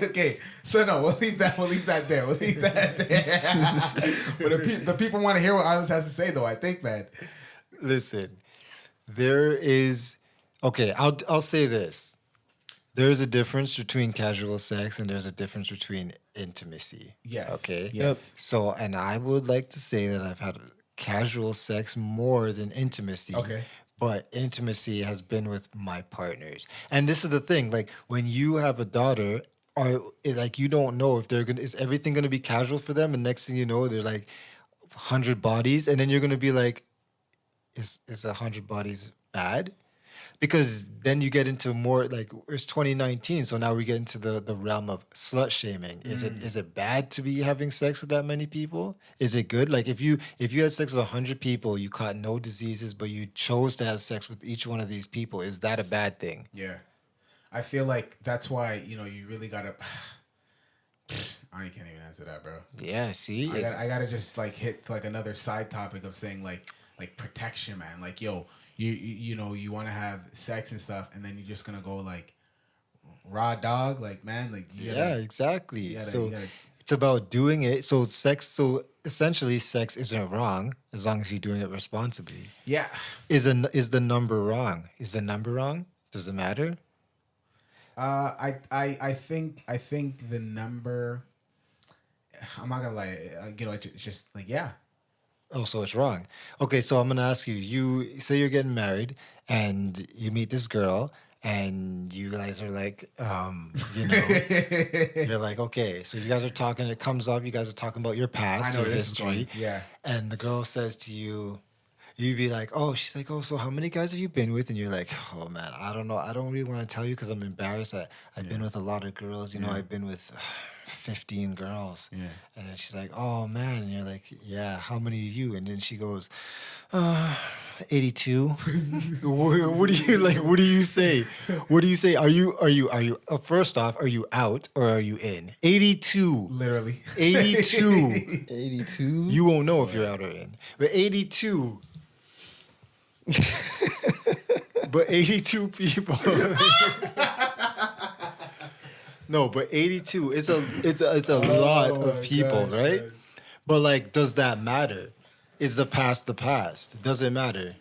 Okay, so no, we'll leave that there. But the people want to hear what Islands has to say, though. I think, man. Listen, there is. Okay, I'll say this. There's a difference between casual sex and there's a difference between intimacy. Yes. Okay. Yes. So, and I would like to say that I've had casual sex more than intimacy. Okay. But intimacy has been with my partners. And this is the thing, like when you have a daughter, like you don't know if is everything gonna be casual for them, and next thing you know, they're like 100 bodies, and then you're gonna be like, is 100 bodies bad? Because then you get into more like it's 2019, so now we get into the realm of slut shaming. Is it bad to be having sex with that many people? Is it good? Like if you had sex with 100 people, you caught no diseases, but you chose to have sex with each one of these people, is that a bad thing? Yeah, I feel like that's why you really gotta. I can't even answer that, bro. Yeah, see, I gotta just like hit like another side topic of saying like protection, man. Like you want to have sex and stuff, and then you're just gonna go like raw dog, like man, like exactly. You gotta, So it's about doing it. So essentially, sex isn't wrong as long as you're doing it responsibly. Yeah. Is the number wrong? Is the number wrong? Does it matter? I think the number. I'm not gonna lie. It's just like yeah. Oh, so it's wrong. Okay, so I'm gonna ask you. You say you're getting married, and you meet this girl, and you guys are like, you're like, okay. So you guys are talking. It comes up. You guys are talking about your past, I know your this is history. going, yeah. And the girl says to you, you'd be like, oh, she's like, oh, so how many guys have you been with? And you're like, oh man, I don't know. I don't really want to tell you because I'm embarrassed. I've been with a lot of girls. I've been with 15 girls. Yeah. And then she's like, oh man. And you're like, yeah, how many of you? And then she goes, 82. What do you like? What do you say? What do you say? Are you, first off, are you out or are you in? 82. Literally. 82. 82. You won't know if you're out or in. But 82. But 82 people. No, but 82. It's a lot of people, gosh, right? man. But like, does that matter? Is the past the past? Does it matter?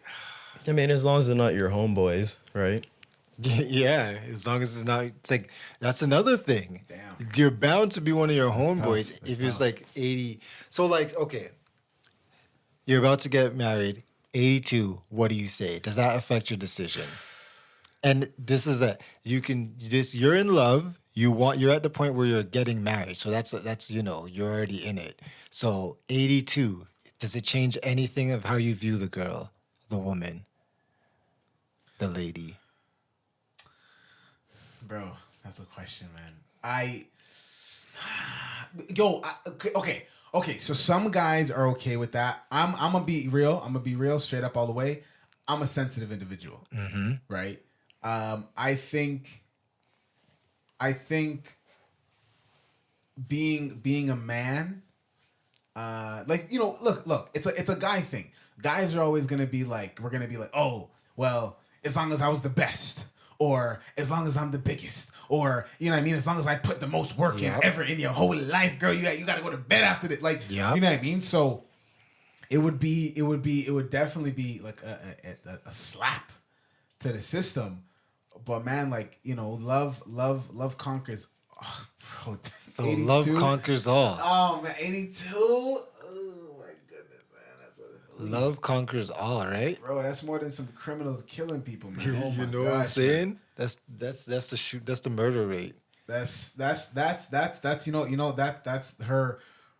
I mean, as long as they're not your homeboys, right? Yeah, as long as it's not. It's like that's another thing. Damn. You're bound to be one of your homeboys tough. if That's it's like 80. So like, okay, you're about to get married. 82. What do you say? Does that affect your decision? And this is you're in love. You're at the point where you're getting married. So that's you're already in it. So 82. Does it change anything of how you view the girl, the woman, the lady? Bro, that's a question, man. Okay. So some guys are okay with that. I'm gonna be real. I'm gonna be real, straight up all the way. I'm a sensitive individual, right? I think being a man, look, it's a guy thing. Guys are always gonna be like, oh, well, as long as I was the best, or as long as I'm the biggest, or you know what I mean, as long as I put the most work in ever in your whole life, girl, you gotta go to bed after that, like, you know what I mean. So it would definitely be like a slap to the system. But man, like, love conquers. Oh, bro, So 82? Love conquers all. Oh man, 82. Oh my goodness, man, love conquers all, right? Bro, that's more than some criminals killing people, man. Oh You my know what I'm gosh, saying? man. That's the murder rate. That's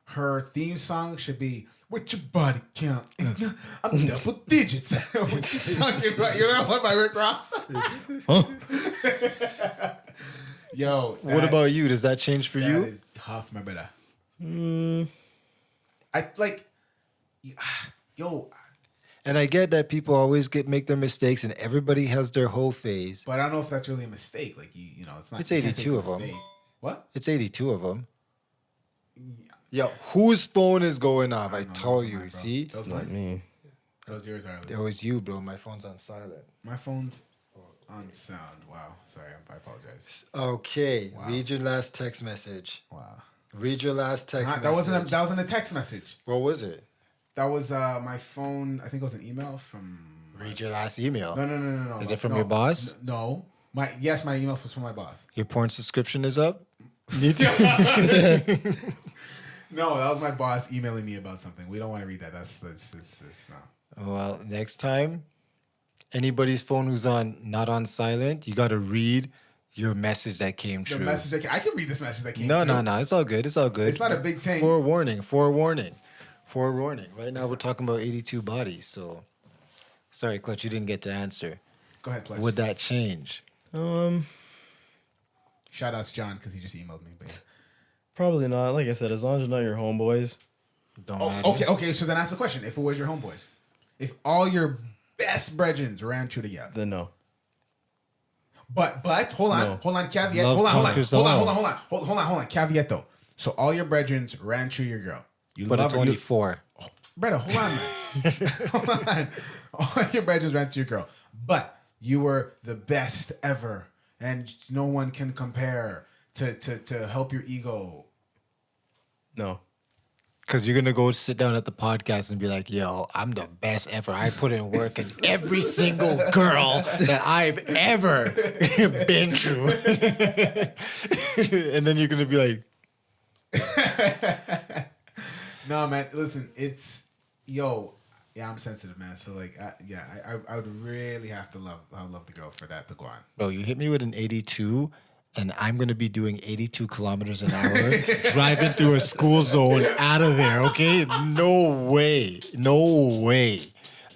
her theme song should be "With Your Body Count." I'm double digits. You know what, by Rick Ross? Yo, What about you? Does that change for that you? is tough, my brother. And I get that people always make their mistakes, and everybody has their whole phase. But I don't know if that's really a mistake. Like it's not. It's you can't say 82 it's a of 'em. mistake. What? It's 82 of them. Yo, whose phone is going off? I told you. Mine, bro. See, That was Not mine. me. That was yours, Harley. it was you, bro. My phone's on silent. My phone's on sound. Wow. Sorry, I apologize. Okay, Wow. read your last text message. Wow. Read your last text message. That wasn't a text message. What was it? That was my phone. I think it was an email from. Read your last email. No. Is it from your boss? No. My email was from my boss. Your porn subscription is up? No, that was my boss emailing me about something. We don't want to read that. That's no. Well, next time, anybody's phone who's not on silent, you got to read your message that came The true. message I can read this message that came. No, through. no. It's all good. It's all good. It's not a big thing. Forewarning. Right now we're talking about 82 bodies. So, sorry, Clutch, you didn't get to answer. Go ahead, Clutch. Would that change? Shout out to John because he just emailed me. But yeah. Probably not. Like I said, as long as you're not your homeboys. Don't Oh, matter. okay. So then ask the question: if it was your homeboys, if all your best brethrens ran true together, Then no. but hold on, caveat. Love conquers all. Hold on, caveat though. So all your brethrens ran true your girl. You But love it's her, only you- 4. Brother, hold on, man. Hold on. All your brethren ran to your girl, but you were the best ever, and no one can compare to help your ego. No. Because you're going to go sit down at the podcast and be like, yo, I'm the best ever. I put in work in every single girl that I've ever been through. And then you're going to be like, No, man. Listen, I'm sensitive, man. So like, I would really have to love the girl for that to go on. bro, you hit me with an 82, and I'm going to be doing 82 kilometers an hour, driving through a school zone out of there, okay? No way.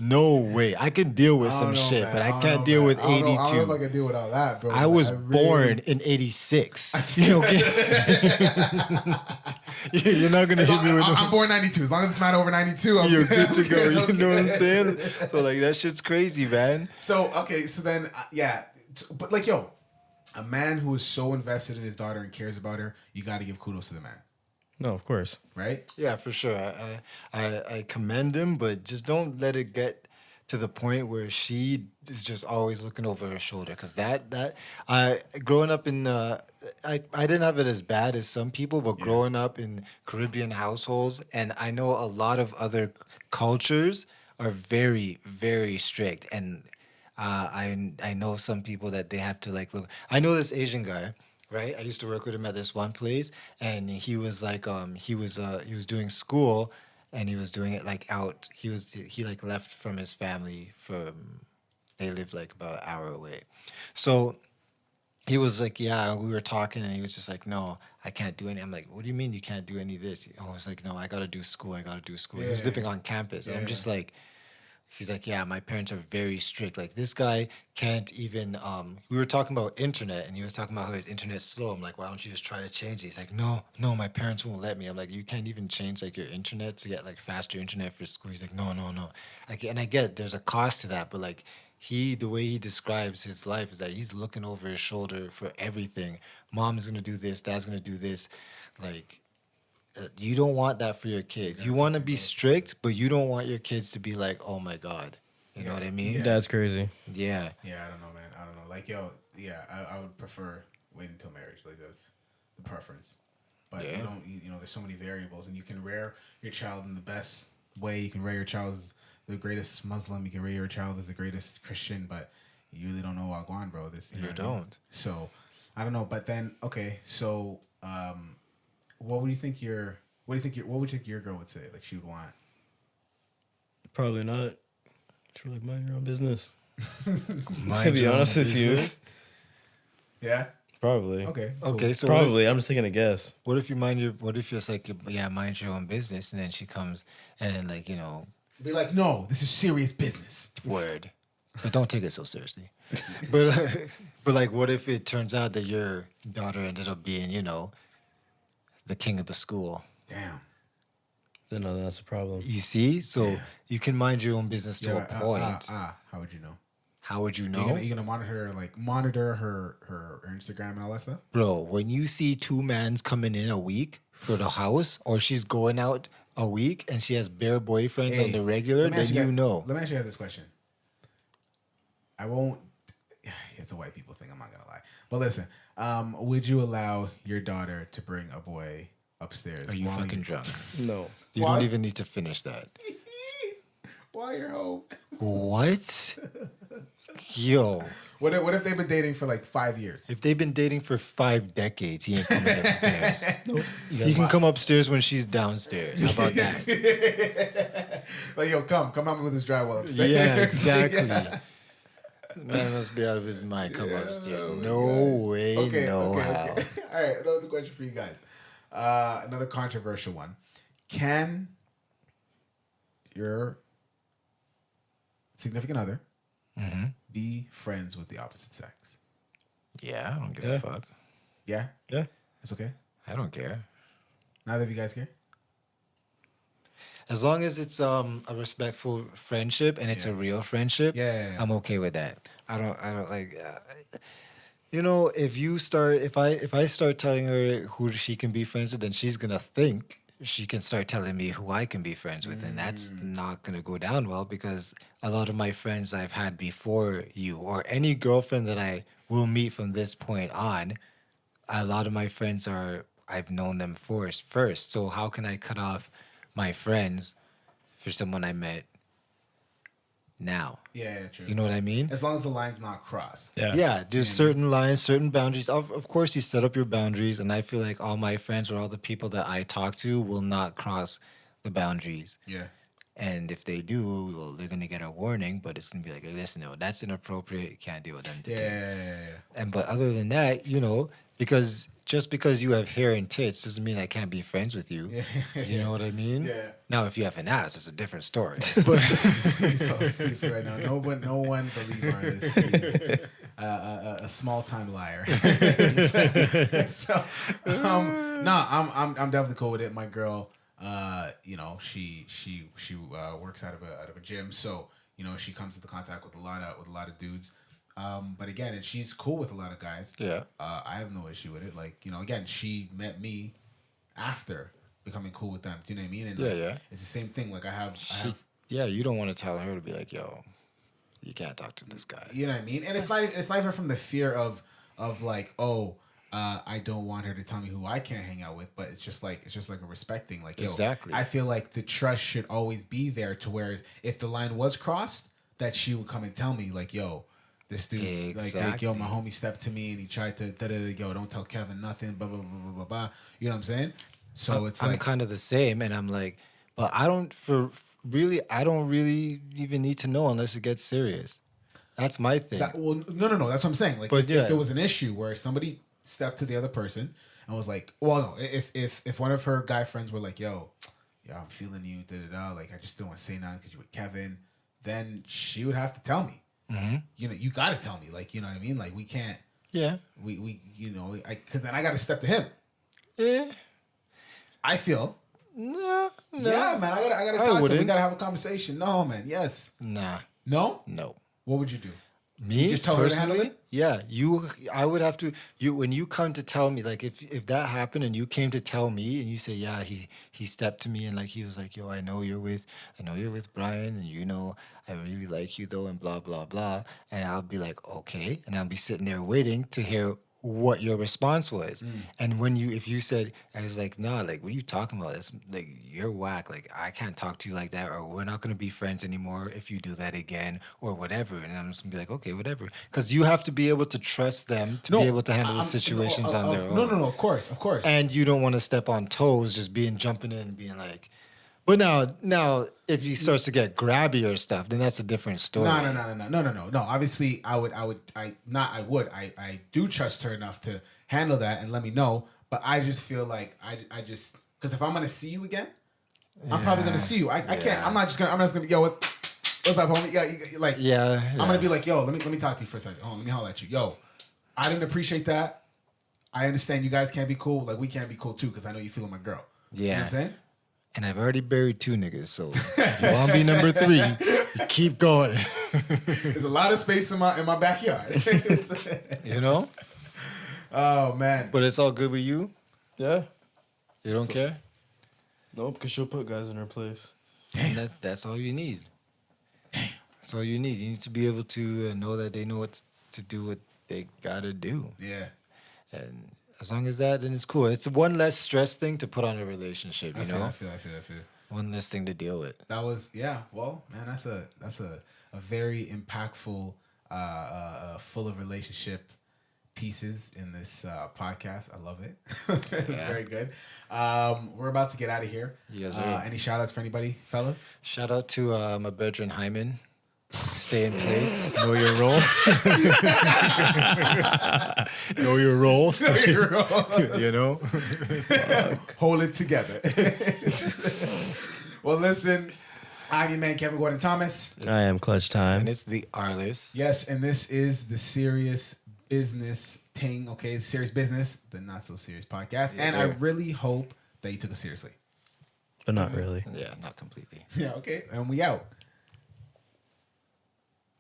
No way. I can deal with some shit, but I can't deal with 82. I don't know if I can deal with all that, bro. I was born in 86. Okay? You're not going to hit me with... I'm born 92. As long as it's not over 92, I'm You're good to go. okay, You know what I'm okay. saying? So, like, that shit's crazy, man. So, okay. So then, yeah. But, like, yo, a man who is so invested in his daughter and cares about her, you got to give kudos to the man. No, of course. Right? Yeah, for sure. I commend him, but just don't let it get to the point where she is just always looking over her shoulder. Because growing up in I didn't have it as bad as some people, but growing up in Caribbean households, and I know a lot of other cultures are very, very strict. And I know some people that they have to like look. I know this Asian guy. Right, I used to work with him at this one place, and he was like, he was doing school, and he was doing it like out. He like left from his family they lived like about an hour away, so he was like, yeah, we were talking, and he was just like, no, I can't do any. I'm like, what do you mean you can't do any of this? I was like, no, I gotta do school. He was living on campus, and I'm just like. He's like, yeah, my parents are very strict. Like, this guy can't even, we were talking about internet, and he was talking about how his internet's slow. I'm like, why don't you just try to change it? He's like, no, my parents won't let me. I'm like, you can't even change, like, your internet to get, like, faster internet for school. He's like, no. Like, and I get there's a cost to that, but, like, the way he describes his life is that he's looking over his shoulder for everything. Mom is going to do this, dad's going to do this. Like, you don't want that for your kids. You want to be strict, but you don't want your kids to be like, oh my God. You know what I mean? Your dad's crazy. Yeah. Yeah, I don't know, man. I don't know. Like, yo, yeah, I would prefer waiting until marriage. Like, that's the preference. But Yeah. you know, there's so many variables, and you can rear your child in the best way. You can rear your child as the greatest Muslim. You can rear your child as the greatest Christian, but you really don't know Wagwan, bro. You know what I mean? Don't. So, I don't know. But then, okay, so, what would you think your girl would say? Like, she would want? Probably not. She's like, mind your own business. Mind To be your own honest with you. business. Yeah. Probably. Okay. Cool. Okay, so Probably. I'm just taking a guess. what if it's like, mind your own business, and then she comes and then, like, you know, Be like, no, this is serious business. word. But don't take it so seriously. but like, what if it turns out that your daughter ended up being, you know, the king of the school? Damn. Then that's a problem. You see? So you can mind your own business to a point. How would you know? How would you know? You gonna monitor her Instagram and all that stuff? Bro, when you see two mans coming in a week for the house, or she's going out a week and she has bare boyfriends on the regular, then you know. Let me ask you this question. I won't. It's a white people thing. I'm not gonna lie. But listen, would you allow your daughter to bring a boy upstairs? Are you fucking drunk? No. You Why? don't even need to finish that. While you're home. What? Yo. What if they've been dating for like 5 years? If they've been dating for 5 decades, he ain't coming upstairs. He can come upstairs when she's downstairs. How about that? Like, yo, come help me with this drywall upstairs. Yeah, exactly. Man must be out of his mind. Come upstairs. No way, no how. Okay. All right, another question for you guys. Another controversial one. Can your significant other be friends with the opposite sex? Yeah, I don't give a fuck. Yeah? Yeah. That's okay? I don't care. Neither of you guys care? As long as it's a respectful friendship and it's a real friendship, Yeah. I'm okay with that. I don't like. You know, if I start telling her who she can be friends with, then she's gonna think she can start telling me who I can be friends with, and that's not gonna go down well, because a lot of my friends I've had before you, or any girlfriend that I will meet from this point on, a lot of my friends I've known them first. So how can I cut off my friends for someone I met now? Yeah, true. You know what I mean? As long as the line's not crossed. Yeah, there's certain lines, certain boundaries. Of course, you set up your boundaries, and I feel like all my friends or all the people that I talk to will not cross the boundaries. Yeah. And if they do, well, they're gonna get a warning, but it's gonna be like, listen, no, that's inappropriate. You can't deal with them. Yeah. But other than that, you know, Because just because you have hair and tits doesn't mean I can't be friends with you. You know what I mean? Yeah. Now, if you have an ass, it's a different story. But he's so sleepy right now. No one believe our this. A small time liar. So, no, I'm definitely cool with it. My girl, you know, she works out of a gym, so you know she comes into contact with a lot of dudes. But again, and she's cool with a lot of guys. Yeah. I have no issue with it. Like, you know, again, she met me after becoming cool with them. Do you know what I mean? And like, it's the same thing. Like I have Yeah, you don't want to tell her to be like, yo, you can't talk to this guy. You know what I mean? And it's not even from the fear of like, oh, I don't want her to tell me who I can't hang out with, but it's just like a respect thing. Like, yo, Exactly. I feel like the trust should always be there to where if the line was crossed, that she would come and tell me, like, yo, this dude, like, yo, my homie stepped to me and he tried to, yo, don't tell Kevin nothing, blah, blah, blah, blah, blah, blah. You know what I'm saying? So I'm kind of the same, and I'm like, but I don't really even need to know unless it gets serious. That's my thing. No. That's what I'm saying. Like, but if there was an issue where somebody stepped to the other person and was like, well, no, if one of her guy friends were like, yo, I'm feeling you, like, I just don't want to say nothing because you with Kevin, then she would have to tell me. Mm-hmm. You know, you got to tell me. Like, you know what I mean? Like, we can't. Yeah. We you know, because then I got to step to him. Yeah. I feel. No. Yeah, man. I gotta talk to him. We gotta have a conversation. No, man. Yes. Nah. No. No. What would you do? Me? You just tell her to handle it? Yeah. I would have to. When you come to tell me, like, if that happened and you came to tell me and you say, yeah, he stepped to me and like he was like, yo, I know you're with Brian, and you know I really like you though, and blah blah blah, and I'll be like, okay, and I'll be sitting there waiting to hear what your response was. And if you said, I was like, nah, like, what are you talking about? It's like, you're whack. Like, I can't talk to you like that, or we're not going to be friends anymore if you do that again, or whatever. And I'm just going to be like, okay, whatever. Because you have to be able to trust them to be able to handle the situations on their own. No, of course. And you don't want to step on toes, just jumping in and being like, but now, if he starts to get grabby or stuff, then that's a different story. No. Obviously, I do trust her enough to handle that and let me know. But I just feel like I just, because if I'm gonna see you again, I'm probably gonna see you. I can't. I'm not just gonna. Yo, what's up, homie? Yeah, I'm gonna be like, yo, let me talk to you for a second. Hold on, let me holler at you. Yo, I didn't appreciate that. I understand you guys can't be cool. Like, we can't be cool too, because I know you feeling my girl. Yeah, you know what I'm saying. And I've already buried 2 niggas, so if you want to be number 3, you keep going. There's a lot of space in my backyard. You know? Oh, man. But it's all good with you? Yeah. You don't care? Nope, because she'll put guys in her place. Damn. That's all you need. That's all you need. You need to be able to know that they know what to do, what they got to do. Yeah. And as long as that, then it's cool. It's one less stress thing to put on a relationship, you know? I feel. One less thing to deal with. That was, well, man, that's a very impactful, full of relationship pieces in this podcast. I love it. It's very good. We're about to get out of here. Yes, sir. Any shout outs for anybody, fellas? Shout out to my brethren Hyman. Stay in place. Know your roles. Know your roles. You know? Hold it together. Well, listen. I'm your man, Kevin Gordon Thomas. I am Clutch Time. And it's the Arliss. Yes, and this is the Serious Business thing, okay? Serious Business, the Not So Serious podcast. Yes, and sir. I really hope that you took it seriously. But not really. Yeah, not completely. Yeah, okay. And we out.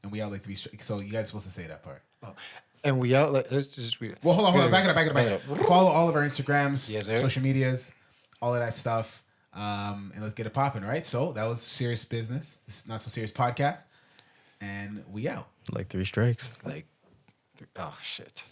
And we out like 3 straight. So you guys are supposed to say that part. Oh. And we out like, let's just read it. Well, hold on. Back it up. Follow all of our Instagrams, yes, social medias, all of that stuff. And let's get it popping, right? So that was Serious Business. This is Not So Serious podcast. And we out. Like 3 strikes. Oh, shit.